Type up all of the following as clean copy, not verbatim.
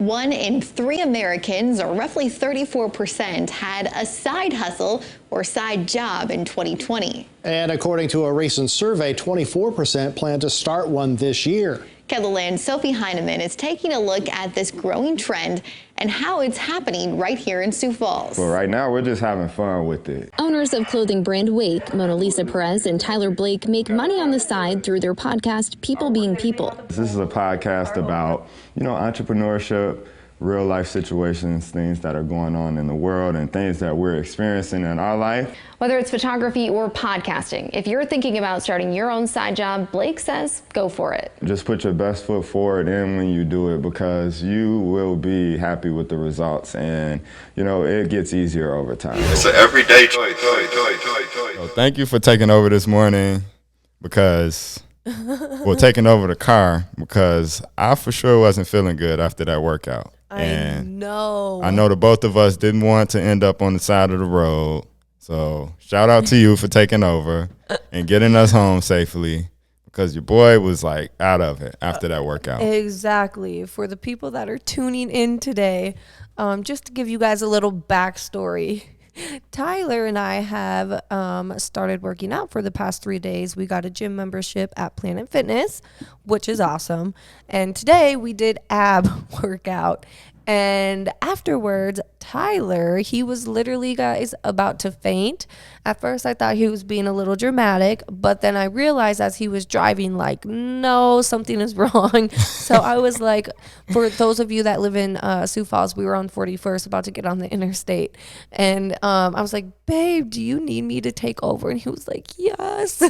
1 in 3 Americans, or roughly 34%, had a side hustle or side job in 2020. And according to a recent survey, 24% plan to start one this year. KELOLAND's Sophie Heineman is taking a look at this growing trend and how it's happening right here in Sioux Falls. Well, right now, we're just having fun with it. Owners of clothing brand Wake, Mona Lisa Perez and Tyler Blake, make money on the side through their podcast, People Being People. This is a podcast about, entrepreneurship, real life situations, things that are going on in the world and things that we're experiencing in our life. Whether it's photography or podcasting, if you're thinking about starting your own side job, Blake says go for it. Just put your best foot forward in when you do it, because you will be happy with the results, and it gets easier over time. It's an everyday choice. So thank you for taking over this morning, taking over the car, because I for sure wasn't feeling good after that workout. I know the both of us didn't want to end up on the side of the road. So shout out to you for taking over and getting us home safely, because your boy was like out of it after that workout. Exactly. For the people that are tuning in today, just to give you guys a little backstory, Tyler and I have started working out for the past 3 days. We got a gym membership at Planet Fitness, which is awesome. And today we did ab workout. And afterwards, Tyler, he was literally, guys, about to faint. At first, I thought he was being a little dramatic, but then I realized as he was driving, no, something is wrong. So I was like, for those of you that live in Sioux Falls, we were on 41st, about to get on the interstate. And I was like, babe, do you need me to take over? And he was like, yes.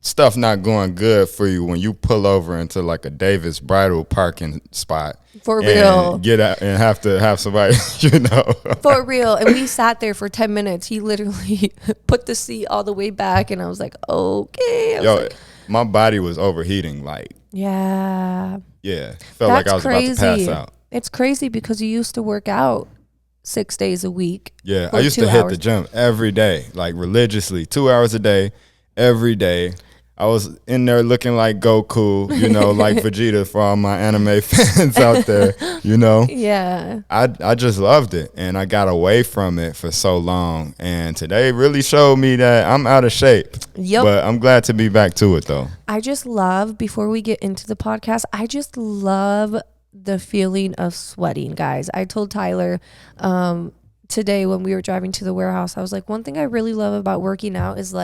Stuff not going good for you when you pull over into like a Davis Bridal parking spot. For real. Get out and have to have somebody, For real. And we sat there for 10 minutes. He literally put the seat all the way back, and I was like, okay. My body was overheating. Yeah. Felt like I was about to pass out. It's crazy because you used to work out 6 days a week. Yeah, I used to hit the gym every day, religiously, 2 hours a day, every day. I was in there looking like Goku, like Vegeta for all my anime fans out there, Yeah. I just loved it, and I got away from it for so long. And today really showed me that I'm out of shape. Yep. But I'm glad to be back to it, though. I just love, before we get into the podcast, I just love the feeling of sweating, guys. I told Tyler today when we were driving to the warehouse, I was like, one thing I really love about working out is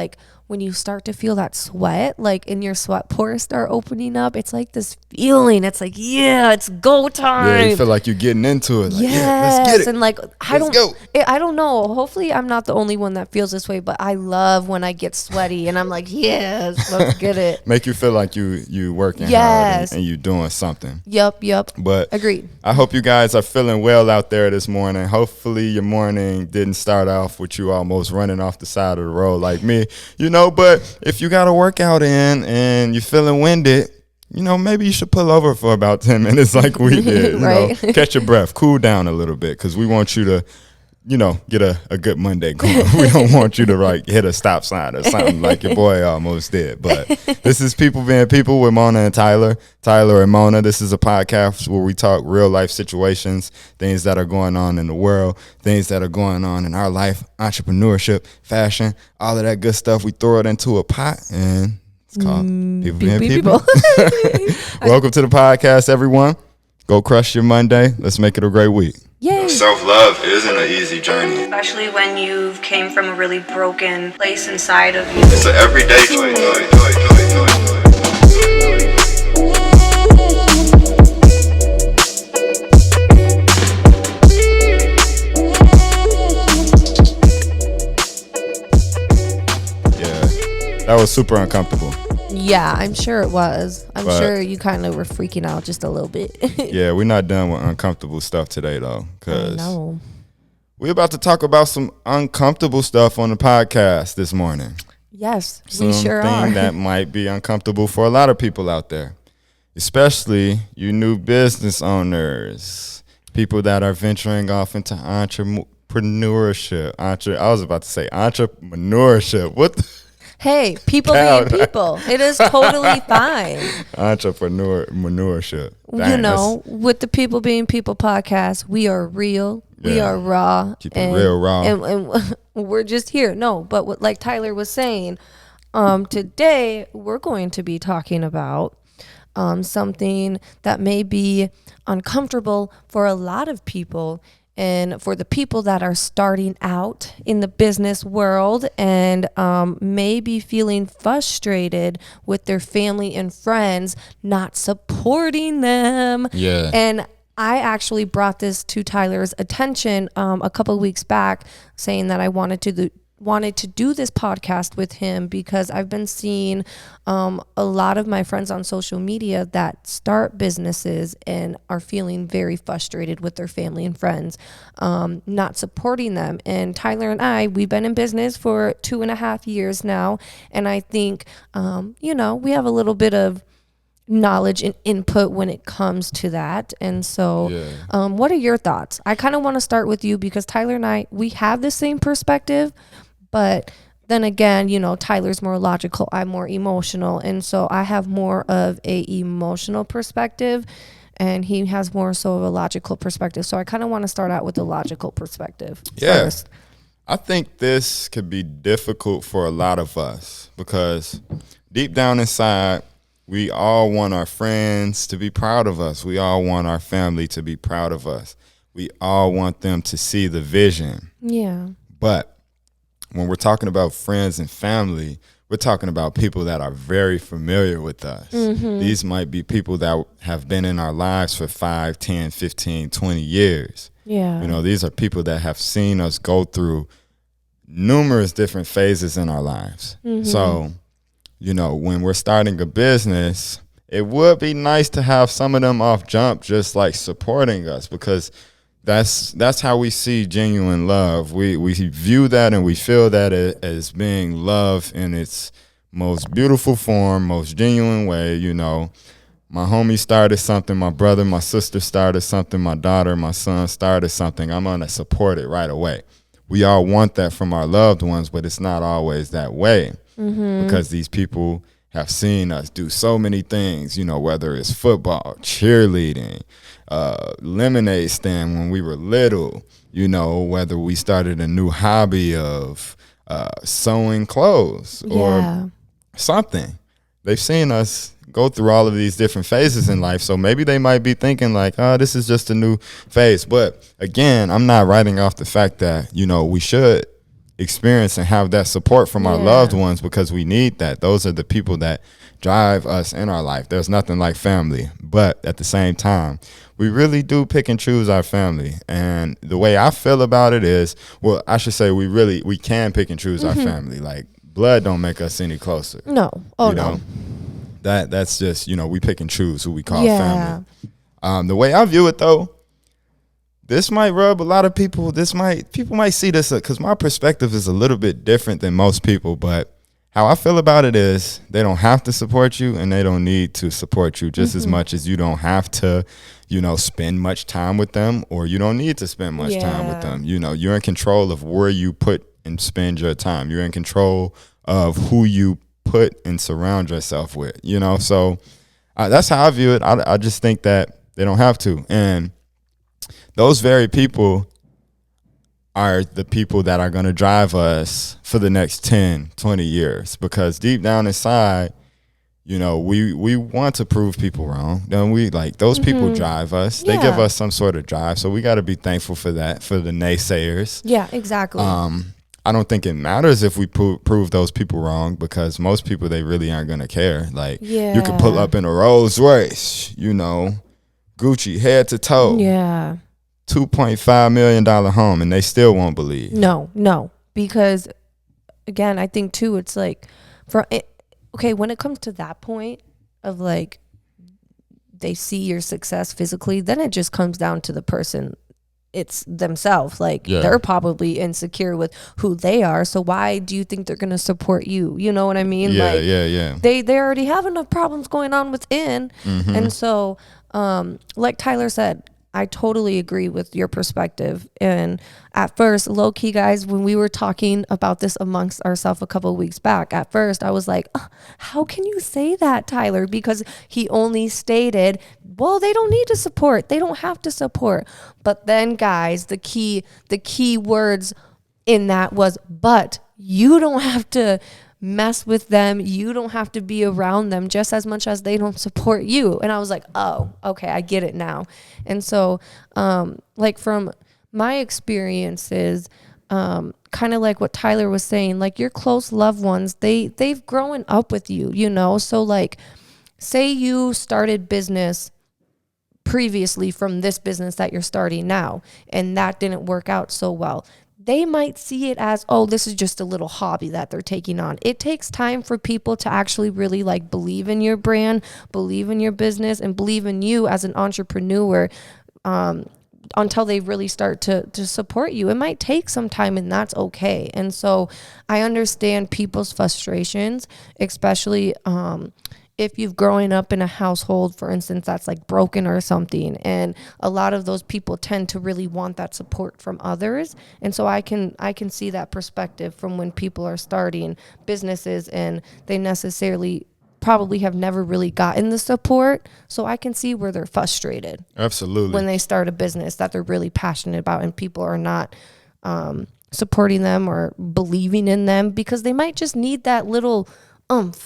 when you start to feel that sweat, in your sweat pores start opening up, it's like this feeling. It's like, yeah, it's go time. Yeah, you feel like you're getting into it. Yes. Let's get it. And I don't know. Hopefully I'm not the only one that feels this way, but I love when I get sweaty and I'm like, yes, let's get it. Make you feel like you working hard and you doing something. Yep. But agreed. I hope you guys are feeling well out there this morning. Hopefully your morning didn't start off with you almost running off the side of the road like me, but if you got a workout in and you're feeling winded, maybe you should pull over for about 10 minutes like we did. Right. Catch your breath, cool down a little bit, because we want you to, get a good Monday going. We don't want you to hit a stop sign or something like your boy almost did. But this is People Being People with Mona and Tyler and Mona. This is a podcast where we talk real life situations, things that are going on in the world, things that are going on in our life, entrepreneurship, fashion, all of that good stuff. We throw it into a pot, and it's called People Being People. Welcome to the podcast, everyone. Go crush your Monday. Let's make it a great week. Yay. Self-love isn't an easy journey. Especially when you came from a really broken place inside of you. It's an everyday choice. Yeah, that was super uncomfortable. Yeah, I'm sure it was. I'm sure you kind of were freaking out just a little bit. Yeah, we're not done with uncomfortable stuff today, though, because no. we're about to talk about some uncomfortable stuff on the podcast this morning. Yes, we sure are. Something that might be uncomfortable for a lot of people out there, especially you new business owners, people that are venturing off into entrepreneurship. I was about to say entrepreneurship. What? Hey, people Proud. being people. It is totally fine. Entrepreneurship. You Dang, know, with the People Being People podcast, we are real. We Yeah. are raw. Keep it real raw. And we're just here. No, but what, like Tyler was saying, today we're going to be talking about something that may be uncomfortable for a lot of people, and for the people that are starting out in the business world and may be feeling frustrated with their family and friends not supporting them. Yeah. And I actually brought this to Tyler's attention a couple of weeks back, saying that I wanted to do this podcast with him because I've been seeing a lot of my friends on social media that start businesses and are feeling very frustrated with their family and friends not supporting them. And Tyler and I, we've been in business for 2.5 years now, and I think we have a little bit of knowledge and input when it comes to that. And so what are your thoughts? I kind of want to start with you because Tyler and I, we have the same perspective, but then again, Tyler's more logical, I'm more emotional, and so I have more of a emotional perspective and he has more so of a logical perspective. So I kind of want to start out with the logical perspective first. I think this could be difficult for a lot of us because deep down inside, we all want our friends to be proud of us. We all want our family to be proud of us. We all want them to see the vision. Yeah. But when we're talking about friends and family, we're talking about people that are very familiar with us. Mm-hmm. These might be people that have been in our lives for 5, 10, 15, 20 years. Yeah. These are people that have seen us go through numerous different phases in our lives. Mm-hmm. So, when we're starting a business, it would be nice to have some of them off jump just like supporting us, because that's how we see genuine love. We view that and we feel that as being love in its most beautiful form, most genuine way. My homie started something, my brother, my sister started something, my daughter, my son started something. I'm going to support it right away. We all want that from our loved ones, but it's not always that way. Mm-hmm. Because these people have seen us do so many things, whether it's football, cheerleading, lemonade stand when we were little, whether we started a new hobby of sewing clothes or something. They've seen us go through all of these different phases in life. So maybe they might be thinking like, oh, this is just a new phase. But again, I'm not writing off the fact that, we should experience and have that support from our loved ones, because we need that. Those are the people that drive us in our life. There's nothing like family, but at the same time, we really do pick and choose our family. And the way I feel about it is, well, I should say we can pick and choose our family. Like blood don't make us any closer. No. No. That's just, we pick and choose who we call family. The way I view it though, this might rub a lot of people. People might see this because my perspective is a little bit different than most people. But how I feel about it is they don't have to support you and they don't need to support you just as much as you don't have to, spend much time with them, or you don't need to spend much time with them. You're in control of where you put and spend your time. You're in control of who you put and surround yourself with. So that's how I view it. I just think that they don't have to. And those very people are the people that are going to drive us for the next 10, 20 years, because deep down inside, we want to prove people wrong. Don't we? Like those people drive us. They give us some sort of drive. So we got to be thankful for that, for the naysayers. Yeah, exactly. I don't think it matters if we prove those people wrong, because most people, they really aren't going to care. Like you could pull up in a Rolls Royce, Gucci head to toe. Yeah. $2.5 million home, and they still won't believe. No, because again, I think too, it's like when it comes to that point of like they see your success physically, then it just comes down to the person. It's themselves. Like they're probably insecure with who they are. So why do you think they're going to support you? You know what I mean? Yeah. They already have enough problems going on within. Mm-hmm. And so, like Tyler said, I totally agree with your perspective. And at first, low key, guys, when we were talking about this amongst ourselves a couple of weeks back, at first I was like, how can you say that, Tyler? Because he only stated, well, they don't need to support. They don't have to support. But then, guys, the key words in that was, but you don't have to mess with them. You don't have to be around them just as much as they don't support you. And I was like, oh, okay, I get it now. And so, like from my experiences, kind of like what Tyler was saying, like your close loved ones, they've grown up with you, you know? So like, say you started business previously from this business that you're starting now, and that didn't work out so well. They might see it as, oh, this is just a little hobby that they're taking on. It takes time for people to actually really like believe in your brand, believe in your business, and believe in you as an entrepreneur, until they really start to support you. It might take some time, and that's okay. And so I understand people's frustrations, especially if you've grown up in a household, for instance, that's like broken or something. And a lot of those people tend to really want that support from others. And so I can see that perspective from when people are starting businesses and they necessarily probably have never really gotten the support. So I can see where they're frustrated. Absolutely. When they start a business that they're really passionate about and people are not supporting them or believing in them, because they might just need that little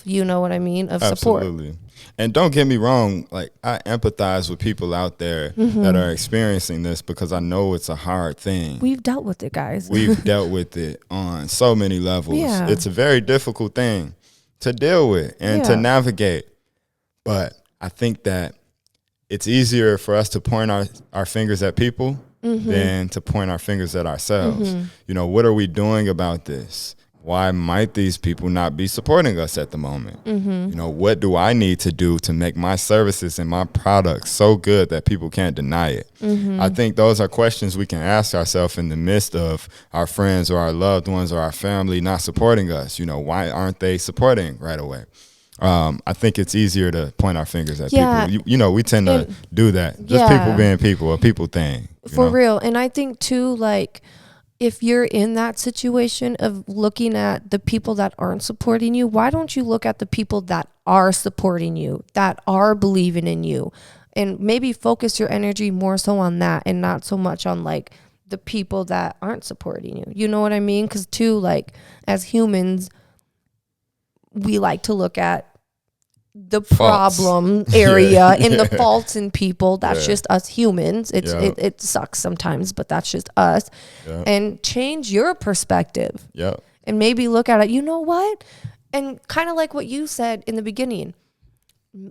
you know what I mean, of support. Absolutely. And don't get me wrong, like I empathize with people out there that are experiencing this, because I know it's a hard thing. We've dealt with it, guys. We've dealt with it on so many levels. Yeah. It's a very difficult thing to deal with and to navigate. But I think that it's easier for us to point our fingers at people than to point our fingers at ourselves. You know, what are we doing about this? Why might these people not be supporting us at the moment? You know, what do I need to do to make my services and my products so good that people can't deny it? I think those are questions we can ask ourselves in the midst of our friends or our loved ones or our family not supporting us. You know, why aren't they supporting right away? I think it's easier to point our fingers at people. You know, we tend to do that. Just people being people, a people thing. For real. And I think too, like, if you're in that situation of looking at the people that aren't supporting you, why don't you look at the people that are supporting you, that are believing in you, and maybe focus your energy more so on that and not so much on like the people that aren't supporting you. You know what I mean? Because too, like as humans, we like to look at the problem area and the faults in people. That's just us humans. It sucks sometimes, but that's just us. And change your perspective. And maybe look at it, you know what? And kind of like what you said in the beginning,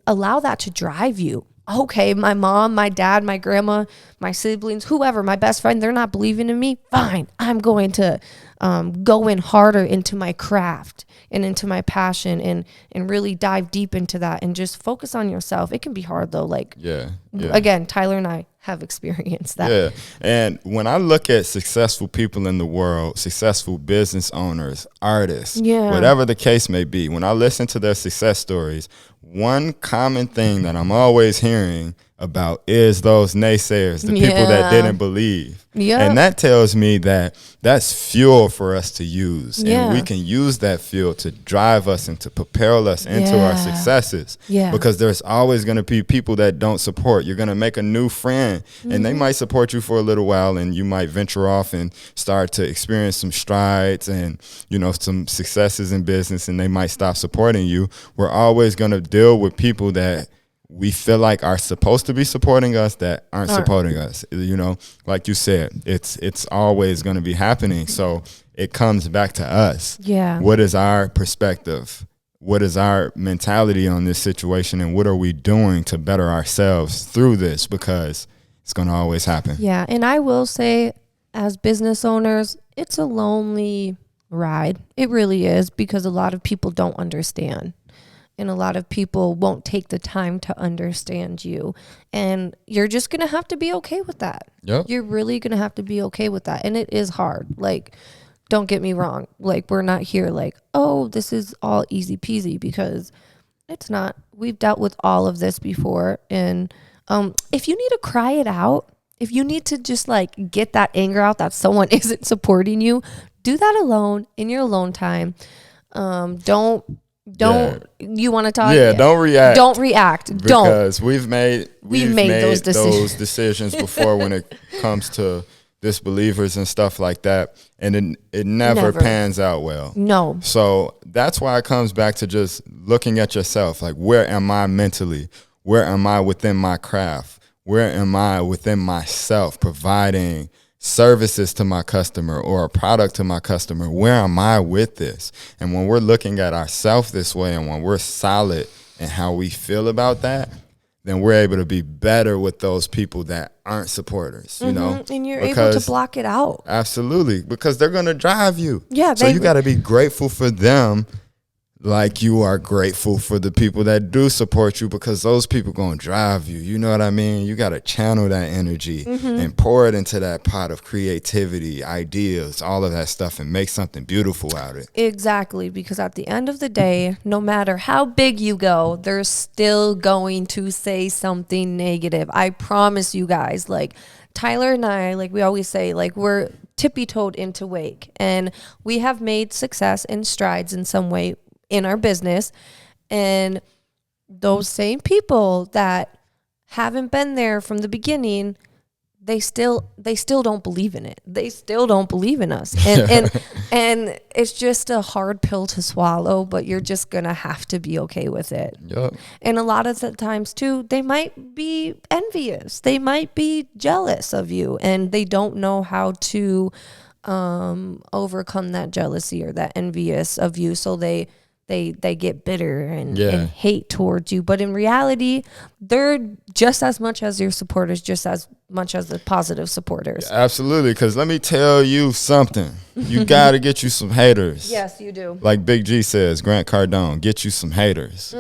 allow that to drive you. Okay, my mom, my dad, my grandma, my siblings, whoever, my best friend, they're not believing in me. Fine. I'm going to go in harder into my craft and into my passion and really dive deep into that and just focus on yourself. It can be hard though. Like, again, Tyler and I have experienced that. And when I look at successful people in the world, successful business owners, artists, whatever the case may be, when I listen to their success stories, one common thing that I'm always hearing about is those naysayers, the people that didn't believe. And that tells me that that's fuel for us to use. And we can use that fuel to drive us and to propel us into our successes. Because there's always going to be people that don't support. You're going to make a new friend and they might support you for a little while, and you might venture off and start to experience some strides and, you know, some successes in business, and they might stop supporting you. We're always going to deal with people that we feel like are supposed to be supporting us that aren't supporting us. You know, like you said, it's always going to be happening. So it comes back to us. What is our perspective? What is our mentality on this situation? And what are we doing to better ourselves through this? Because it's going to always happen. And I will say, as business owners, it's a lonely ride. It really is, because a lot of people don't understand. And a lot of people won't take the time to understand you. And you're just going to have to be okay with that. You're really going to have to be okay with that. And it is hard. Like, don't get me wrong. Like, we're not here like, oh, this is all easy peasy, because it's not. We've dealt with all of this before. And if you need to cry it out, if you need to just like get that anger out that someone isn't supporting you, do that alone in your alone time. Don't you want to talk? Yeah, don't react. Don't react. Because we've made those those decisions before when it comes to disbelievers and stuff like that, and it never pans out well. No. So that's why it comes back to just looking at yourself. Like, where am I mentally? Where am I within my craft? Where am I within myself providing services to my customer or a product to my customer? Where am I with this? And when we're looking at ourselves this way, and when we're solid in how we feel about that, then we're able to be better with those people that aren't supporters, you know? And you're able to block it out. Absolutely, because they're going to drive you. Yeah. So you got to be grateful for them like you are grateful for the people that do support you, because those people going to drive you. You know what I mean? You got to channel that energy and pour it into that pot of creativity, ideas, all of that stuff, and make something beautiful out of it. Exactly, because at the end of the day, no matter how big you go, they're still going to say something negative. I promise you guys. Like, Tyler and I, like we always say, like, we're tippy-toed into Wake, and we have made success and strides in some way in our business, and those same people that haven't been there from the beginning, they still don't believe in it. They still don't believe in us, and it's just a hard pill to swallow, but you're just gonna have to be okay with it. Yep. And a lot of the times too, they might be envious, they might be jealous of you, and they don't know how to overcome that jealousy or that envious of you, so they get bitter and hate towards you. But in reality, they're just as much as your supporters, just as much as the positive supporters. Absolutely, because let me tell you something. You got to get you some haters. Yes, you do. Like Big G says, Grant Cardone, get you some haters.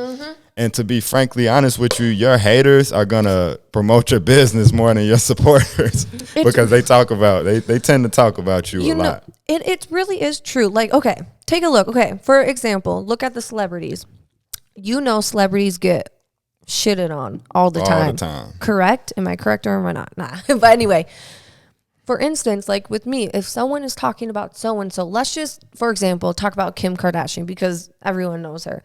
And to be frankly honest with you, your haters are going to promote your business more than your supporters because they tend to talk about you a lot. It really is true. Like, okay, take a look. Okay, for example, look at the celebrities. You know, celebrities get shitted on all the time. All the time. Correct? Am I correct or am I not? Nah. But anyway, for instance, like with me, if someone is talking about so-and-so, let's just, for example, talk about Kim Kardashian because everyone knows her.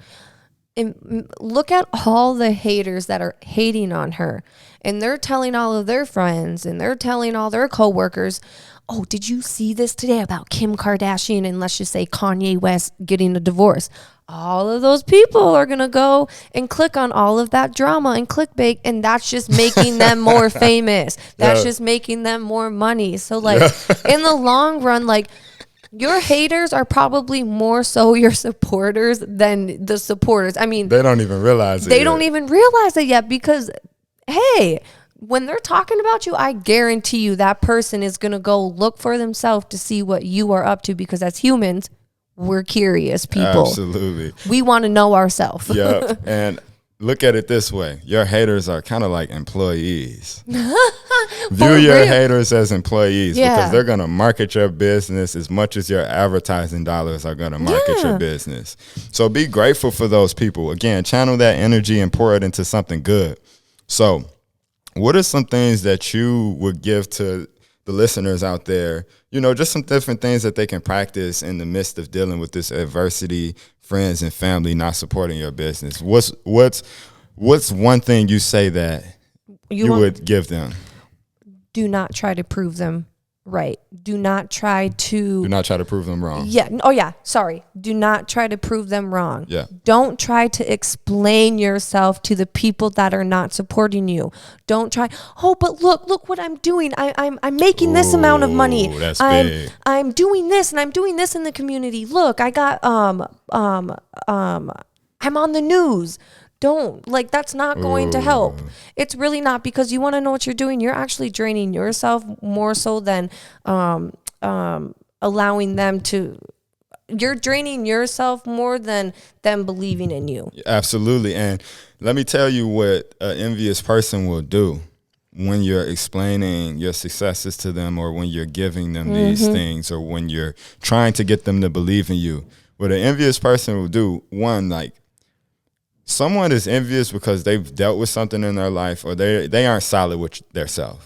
And look at all the haters that are hating on her, and they're telling all of their friends and they're telling all their coworkers, oh, did you see this today about Kim Kardashian and let's just say Kanye West getting a divorce? All of those people are going to go and click on all of that drama and clickbait, and that's just making them more famous. That's just making them more money. So like in the long run, like, your haters are probably more so your supporters than the supporters. I mean, they don't even realize it. They don't even realize it yet because, hey, when they're talking about you, I guarantee you that person is going to go look for themselves to see what you are up to, because as humans, we're curious people. Absolutely. We want to know ourselves. Yeah. And look at it this way. Your haters are kind of like employees. View your haters as employees because they're going to market your business as much as your advertising dollars are going to market your business. So be grateful for those people. Again, channel that energy and pour it into something good. So what are some things that you would give to the listeners out there? You know, just some different things that they can practice in the midst of dealing with this adversity, friends and family not supporting your business. What's one thing you say that you would give them? Do not try to prove them right. Do not try to prove them wrong. Yeah. Oh yeah. Sorry. Do not try to prove them wrong. Yeah. Don't try to explain yourself to the people that are not supporting you. Don't try. Oh, but look what I'm doing. I'm making this amount of money. That's big. I'm doing this and I'm doing this in the community. Look, I got I'm on the news. Don't, like, that's not going to help. It's really not, because you want to know what you're doing. You're actually draining yourself more so than allowing them to. You're draining yourself more than them believing in you. Absolutely. And let me tell you what an envious person will do when you're explaining your successes to them, or when you're giving them these things, or when you're trying to get them to believe in you. What an envious person will do, one, like, someone is envious because they've dealt with something in their life, or they aren't solid with themselves.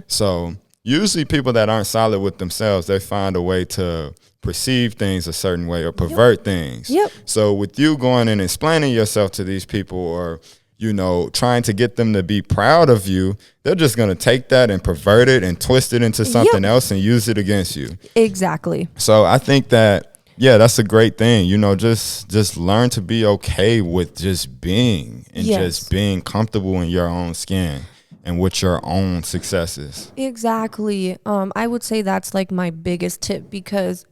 So usually people that aren't solid with themselves, they find a way to perceive things a certain way or pervert things. So with you going and explaining yourself to these people, or trying to get them to be proud of you, they're just going to take that and pervert it and twist it into something else and use it against you. Exactly. So I think that, that's a great thing. Just learn to be okay with just being and just being comfortable in your own skin and with your own successes. Exactly. I would say that's like my biggest tip, because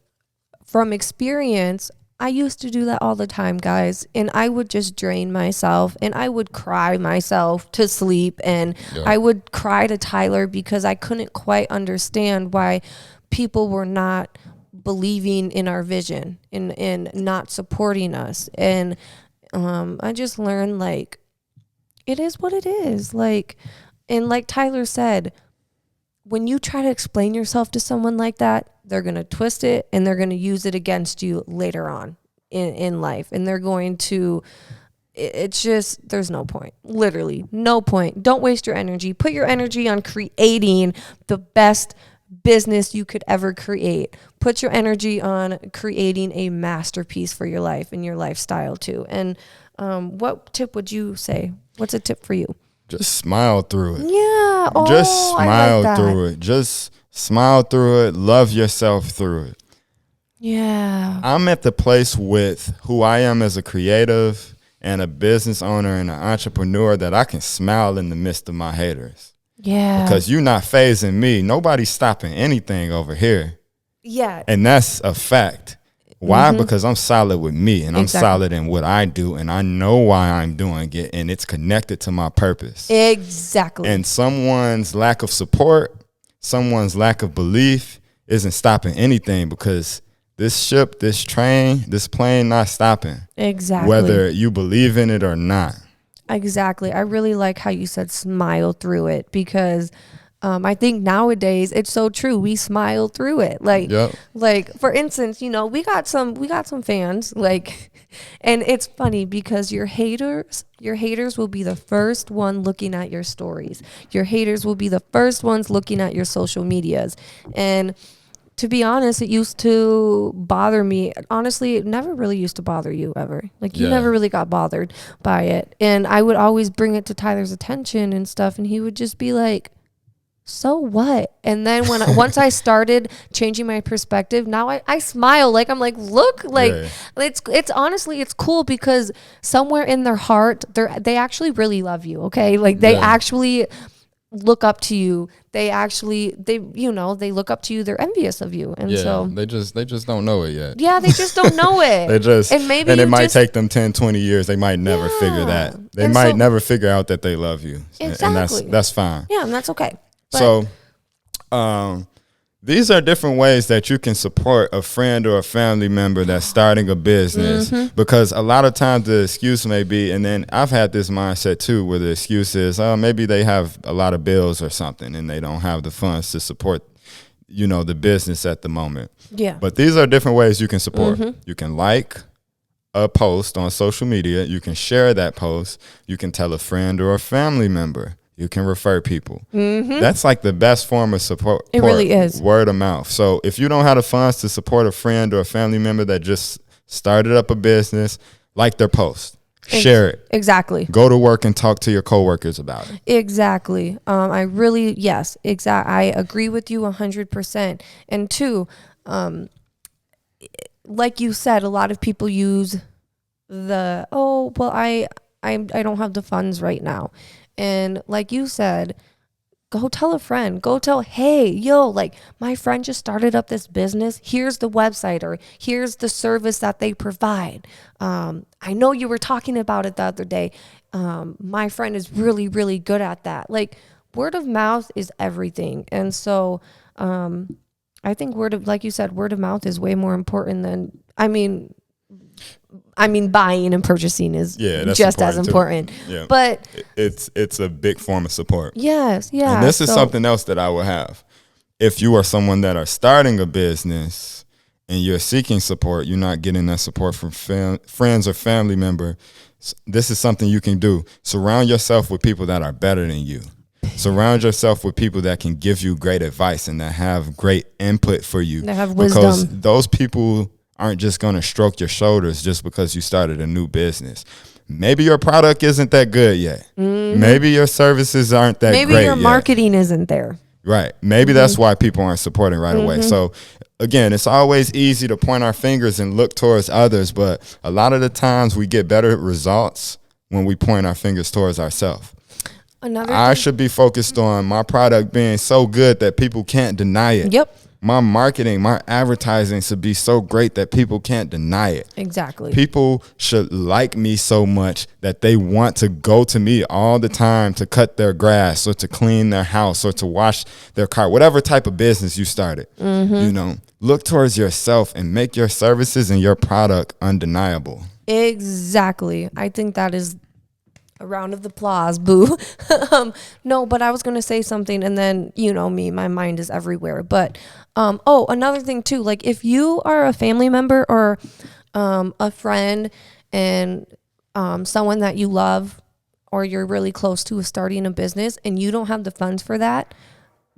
from experience, I used to do that all the time, guys, and I would just drain myself, and I would cry myself to sleep, and I would cry to Tyler because I couldn't quite understand why people were not believing in our vision and not supporting us. And I just learned, like, it is what it is. Like, and like Tyler said, when you try to explain yourself to someone like that, they're going to twist it and they're going to use it against you later on in life. And they're going to, it's just, there's no point. Literally, no point. Don't waste your energy. Put your energy on creating the best business you could ever create. Put your energy on creating a masterpiece for your life and your lifestyle too. And what tip would you say? What's a tip for you? Just smile through it. Yeah. Just smile like through it. Just smile through it. Love yourself through it. Yeah. I'm at the place with who I am as a creative and a business owner and an entrepreneur that I can smile in the midst of my haters. Yeah. Because you're not phasing me. Nobody's stopping anything over here. Yeah. And that's a fact. Why? Because I'm solid with me, and I'm solid in what I do, and I know why I'm doing it, and it's connected to my purpose. Exactly. And someone's lack of support, someone's lack of belief isn't stopping anything, because this ship, this train, this plane not stopping. Exactly. Whether you believe in it or not. Exactly. I really like how you said smile through it, because I think nowadays it's so true. We smile through it. Like for instance, we got some fans, like, and it's funny because your haters will be the first one looking at your stories. Your haters will be the first ones looking at your social medias. And to be honest, it used to bother me. Honestly, it never really used to bother you ever. Like, you never really got bothered by it. And I would always bring it to Tyler's attention and stuff, and he would just be like, so what? And then once I started changing my perspective, now I smile. Like, I'm like, look, like, it's honestly, it's cool, because somewhere in their heart, they actually really love you. Okay. Like, they actually look up to you. They look up to you. They're envious of you. And so they just don't know it yet. Yeah, they just don't know it. And it might take them 10, 20 years. They might never figure that. They might never figure out that they love you. Exactly. And that's fine. Yeah, and that's okay. So, these are different ways that you can support a friend or a family member that's starting a business, because a lot of times the excuse may be, and then I've had this mindset too, where the excuse is, maybe they have a lot of bills or something and they don't have the funds to support, the business at the moment. Yeah. But these are different ways you can support. You can like a post on social media. You can share that post. You can tell a friend or a family member. You can refer people. That's like the best form of support. It really is. Word of mouth. So if you don't have the funds to support a friend or a family member that just started up a business, like their post. Share it. Exactly. Go to work and talk to your coworkers about it. Exactly. I agree with you 100%. And two, like you said, a lot of people use I don't have the funds right now. And like you said, go tell a friend, hey, yo, like, my friend just started up this business. Here's the website, or here's the service that they provide. I know you were talking about it the other day. My friend is really, really good at that. Like, word of mouth is everything. And so, I think like you said, word of mouth is way more important than, buying and purchasing is just as important. Yeah. But it's a big form of support. Yes, yeah. And this is something else that I would have. If you are someone that are starting a business and you're seeking support, you're not getting that support from friends or family members, this is something you can do. Surround yourself with people that are better than you. Surround yourself with people that can give you great advice and that have great input for you. That have wisdom. Because those people aren't just going to stroke your shoulders just because you started a new business. Maybe your product isn't that good yet. Mm-hmm. Maybe your services aren't that great yet. Maybe your marketing isn't there. Right. Maybe that's why people aren't supporting right away. So again, it's always easy to point our fingers and look towards others, but a lot of the times we get better results when we point our fingers towards ourselves. I should be focused on my product being so good that people can't deny it. Yep. My marketing, my advertising should be so great that people can't deny it. Exactly. People should like me so much that they want to go to me all the time to cut their grass or to clean their house or to wash their car, whatever type of business you started. You know, look towards yourself and make your services and your product undeniable. Exactly. I think that is a round of applause, boo. No, but I was going to say something, and then, you know me, my mind is everywhere. But, another thing too, like if you are a family member or a friend and someone that you love or you're really close to starting a business and you don't have the funds for that,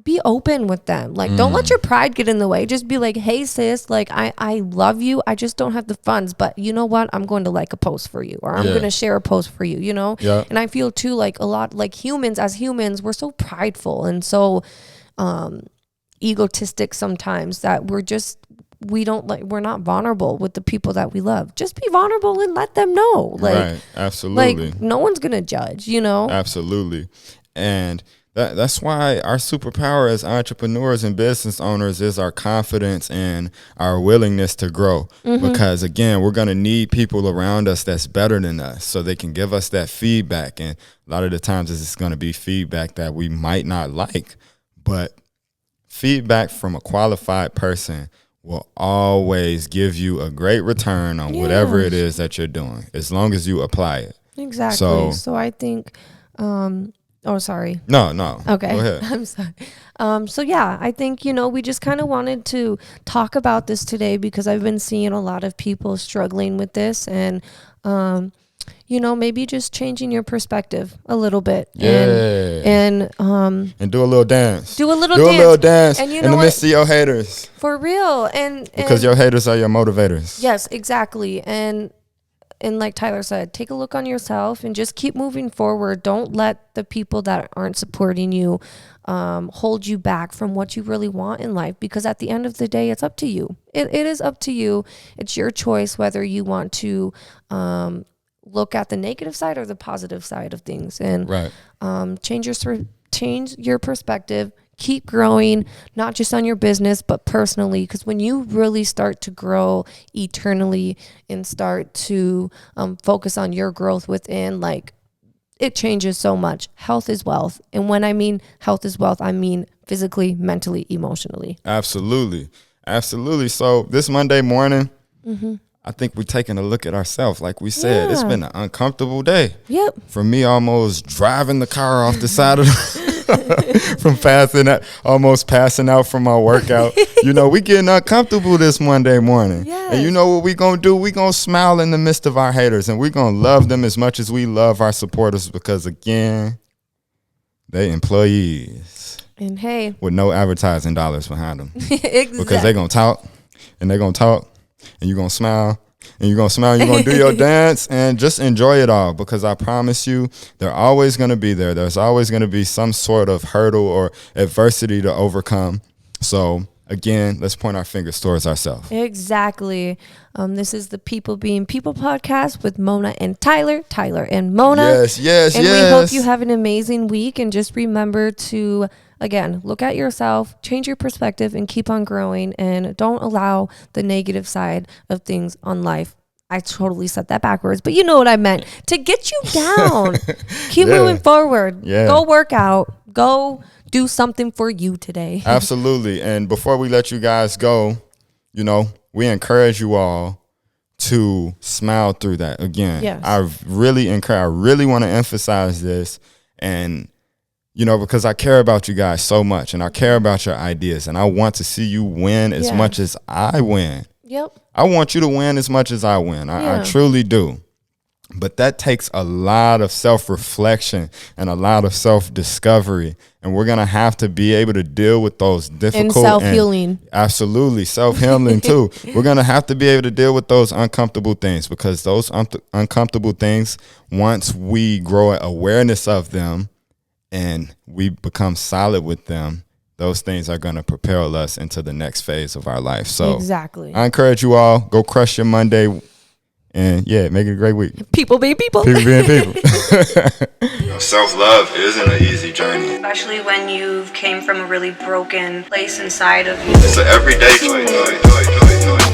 be open with them. Like, don't let your pride get in the way. Just be like, hey, sis, like, I love you. I just don't have the funds. But you know what? I'm going to like a post for you, or I'm going to share a post for you, you know? Yeah. And I feel, too, like a lot, like as humans, we're so prideful and so egotistic sometimes that we're not vulnerable with the people that we love. Just be vulnerable and let them know. Like, right. Absolutely. Like, no one's going to judge, you know? Absolutely. And that's why our superpower as entrepreneurs and business owners is our confidence and our willingness to grow. Because, again, we're going to need people around us that's better than us so they can give us that feedback. And a lot of the times it's going to be feedback that we might not like. But feedback from a qualified person will always give you a great return on whatever it is that you're doing, as long as you apply it. Exactly. So I think oh, sorry. No. Okay. Go ahead. I'm sorry. So yeah, I think, we just kind of wanted to talk about this today because I've been seeing a lot of people struggling with this and, maybe just changing your perspective a little bit. Yeah. And do a little dance. Do a little dance. And in the midst of your haters. For real. Because your haters are your motivators. Yes, exactly. And like Tyler said, take a look on yourself and just keep moving forward. Don't let the people that aren't supporting you hold you back from what you really want in life, because at the end of the day, it's up to you. It is up to you. It's your choice whether you want to look at the negative side or the positive side of things, and change your perspective. Keep growing, not just on your business, but personally, because when you really start to grow eternally and start to focus on your growth within, like, it changes so much. Health is wealth. And when I mean health is wealth, I mean physically, mentally, emotionally. Absolutely. So this Monday morning, I think we're taking a look at ourselves. Like we said, it's been an uncomfortable day. Yep. For me, almost driving the car off the side of from almost passing out from my workout. We getting uncomfortable this Monday morning. Yes. And you know what we gonna do? We gonna smile in the midst of our haters, and we gonna love them as much as we love our supporters, because, again, they employees. And hey, with no advertising dollars behind them. Exactly. Because they gonna talk, and they gonna talk, and you gonna smile, and you're going to smile, you're going to do your dance, and just enjoy it all, because I promise you, they're always going to be there. There's always going to be some sort of hurdle or adversity to overcome. So, again, let's point our fingers towards ourselves. Exactly. This is the People Being People podcast with Mona and Tyler and Mona. Yes. And we hope you have an amazing week, and just remember to, again, look at yourself, change your perspective, and keep on growing, and don't allow the negative side of things on life. I totally said that backwards, but you know what I meant. To get you down. Keep moving forward. Yeah. Go work out. Go do something for you today. Absolutely. And before we let you guys go, we encourage you all to smile through that. Again, yes. I really want to emphasize this, and because I care about you guys so much, and I care about your ideas, and I want to see you win as much as I win. Yep. I want you to win as much as I win. I truly do. But that takes a lot of self-reflection and a lot of self-discovery. And we're going to have to be able to deal with those difficult and self-healing. Absolutely. Self-healing too. We're going to have to be able to deal with those uncomfortable things, because those uncomfortable things, once we grow awareness of them and we become solid with them, those things are going to propel us into the next phase of our life. So exactly. I encourage you all, go crush your Monday. And yeah, make it a great week. People being people. People being people. Self-love isn't an easy journey. Especially when you came from a really broken place inside of you. It's an everyday choice.